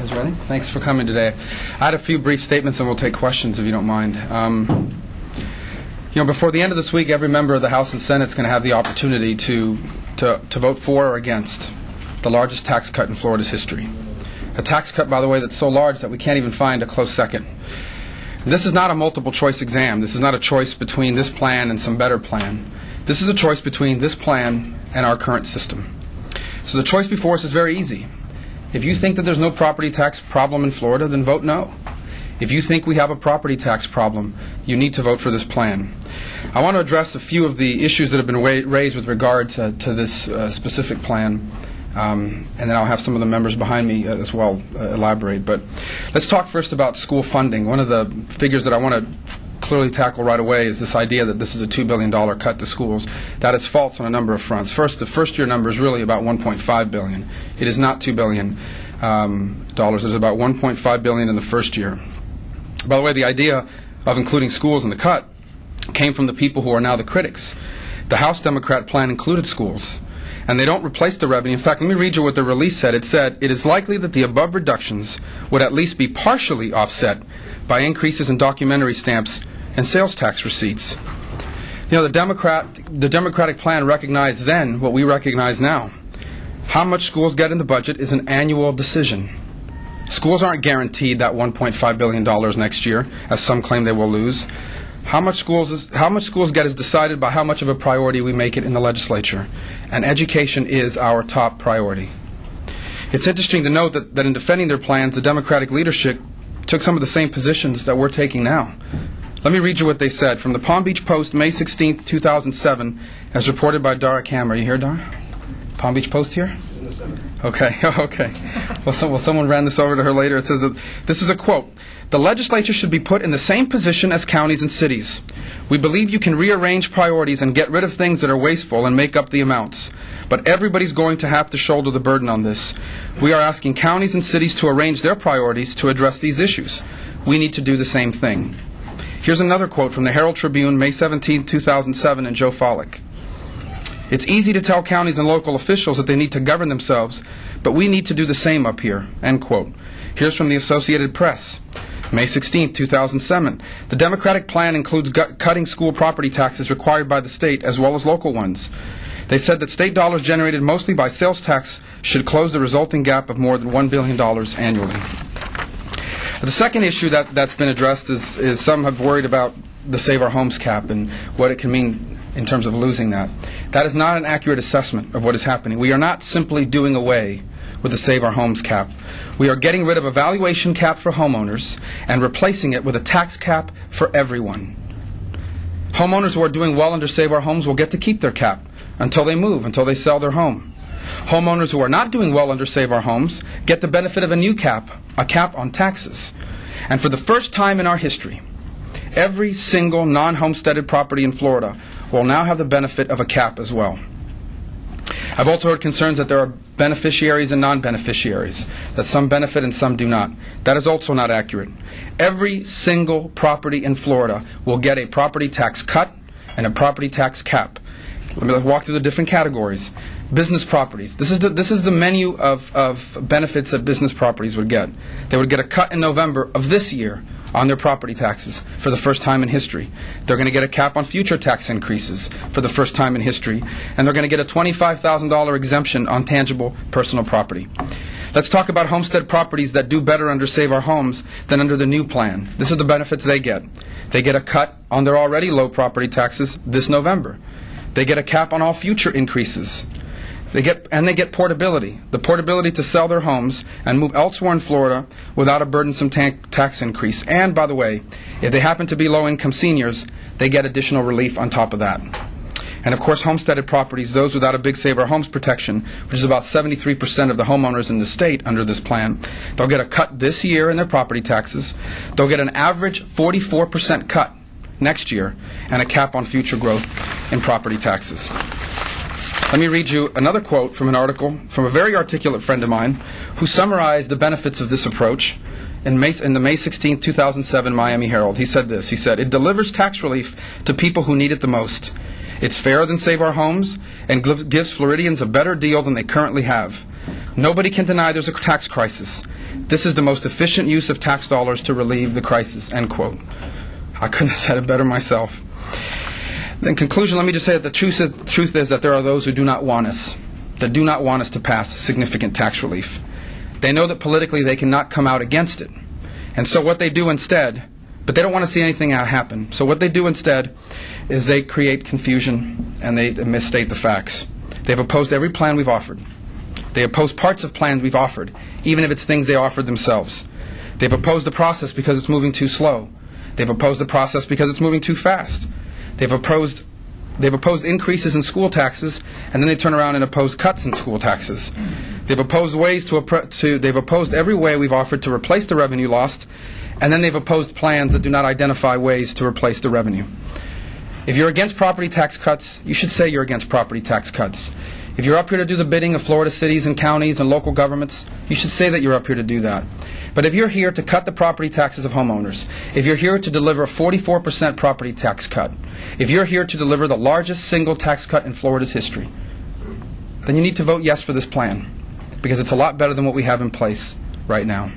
guys ready? Thanks for coming today. I had a few brief statements and we'll take questions if you don't mind. Before the end of this week, every member of the House and Senate is going to have the opportunity to vote for or against the largest tax cut in Florida's history. A tax cut, by the way, that's so large that we can't even find a close second. This is not a multiple choice exam. This is not a choice between this plan and some better plan. This is a choice between this plan and our current system. So the choice before us is very easy. If you think that there's no property tax problem in Florida, then vote no. If you think we have a property tax problem, you need to vote for this plan. I want to address a few of the issues that have been raised with regard to this specific plan, and then I'll have some of the members behind me as well elaborate. But let's talk first about school funding. One of the figures that I want to clearly tackle right away is this idea that this is a $2 billion cut to schools. That is false on a number of fronts. First, the first-year number is really about $1.5 billion. It is not $2 billion. There's about $1.5 billion in the first year. By the way, the idea of including schools in the cut came from the people who are now the critics. The House Democrat plan included schools, and they don't replace the revenue. In fact, let me read you what the release said. It said, "It is likely that the above reductions would at least be partially offset by increases in documentary stamps and sales tax receipts." The Democratic plan recognized then what we recognize now. How much schools get in the budget is an annual decision. Schools aren't guaranteed that $1.5 billion next year, as some claim they will lose. How much schools get is decided by how much of a priority we make it in the legislature, and education is our top priority. It's interesting to note that in defending their plans, the Democratic leadership took some of the same positions that we're taking now. Let me read you what they said. From the Palm Beach Post, May 16, 2007, as reported by Dara Kam. Are you here, Dara? Palm Beach Post here? Okay, okay. Well, someone ran this over to her later. It says that this is a quote. "The legislature should be put in the same position as counties and cities. We believe you can rearrange priorities and get rid of things that are wasteful and make up the amounts. But everybody's going to have to shoulder the burden on this. We are asking counties and cities to arrange their priorities to address these issues. We need to do the same thing." Here's another quote from the Herald Tribune, May 17, 2007, and Joe Follick. "It's easy to tell counties and local officials that they need to govern themselves, but we need to do the same up here." End quote. Here's from the Associated Press, May 16, 2007. "The Democratic plan includes cutting school property taxes required by the state as well as local ones. They said that state dollars generated mostly by sales tax should close the resulting gap of more than $1 billion annually." The second issue that's been addressed is some have worried about the Save Our Homes cap and what it can mean in terms of losing that. That is not an accurate assessment of what is happening. We are not simply doing away with the Save Our Homes cap. We are getting rid of a valuation cap for homeowners and replacing it with a tax cap for everyone. Homeowners who are doing well under Save Our Homes will get to keep their cap until they move, until they sell their home. Homeowners who are not doing well under Save Our Homes get the benefit of a new cap, a cap on taxes. And for the first time in our history, every single non-homesteaded property in Florida will now have the benefit of a cap as well. I've also heard concerns that there are beneficiaries and non-beneficiaries, that some benefit and some do not. That is also not accurate. Every single property in Florida will get a property tax cut and a property tax cap. Let me walk through the different categories. Business properties. This is the menu of benefits that business properties would get. They would get a cut in November of this year on their property taxes for the first time in history. They're going to get a cap on future tax increases for the first time in history. And they're going to get a $25,000 exemption on tangible personal property. Let's talk about homestead properties that do better under Save Our Homes than under the new plan. This are the benefits they get. They get a cut on their already low property taxes this November. They get a cap on all future increases. They get portability, the portability to sell their homes and move elsewhere in Florida without a burdensome tax increase. And, by the way, if they happen to be low-income seniors, they get additional relief on top of that. And, of course, homesteaded properties, those without a big Save Our Homes protection, which is about 73% of the homeowners in the state under this plan, they'll get a cut this year in their property taxes. They'll get an average 44% cut next year and a cap on future growth in property taxes. Let me read you another quote from an article from a very articulate friend of mine who summarized the benefits of this approach in the May 16, 2007 Miami Herald. He said this. He said, "It delivers tax relief to people who need it the most. It's fairer than Save Our Homes and gives Floridians a better deal than they currently have. Nobody can deny there's a tax crisis. This is the most efficient use of tax dollars to relieve the crisis, end quote. I couldn't have said it better myself. In conclusion, let me just say that the truth is that there are those who do not want us, to pass significant tax relief. They know that politically they cannot come out against it. And so what they do instead, but they don't want to see anything happen, so what they do instead is they create confusion and they misstate the facts. They've opposed every plan we've offered. They oppose parts of plans we've offered, even if it's things they offered themselves. They've opposed the process because it's moving too slow. They've opposed the process because it's moving too fast. They've opposed increases in school taxes, and then they turn around and oppose cuts in school taxes. They've opposed they've opposed every way we've offered to replace the revenue lost, and then they've opposed plans that do not identify ways to replace the revenue. If you're against property tax cuts, you should say you're against property tax cuts. If you're up here to do the bidding of Florida cities and counties and local governments, you should say that you're up here to do that. But if you're here to cut the property taxes of homeowners, if you're here to deliver a 44% property tax cut, if you're here to deliver the largest single tax cut in Florida's history, then you need to vote yes for this plan, because it's a lot better than what we have in place right now.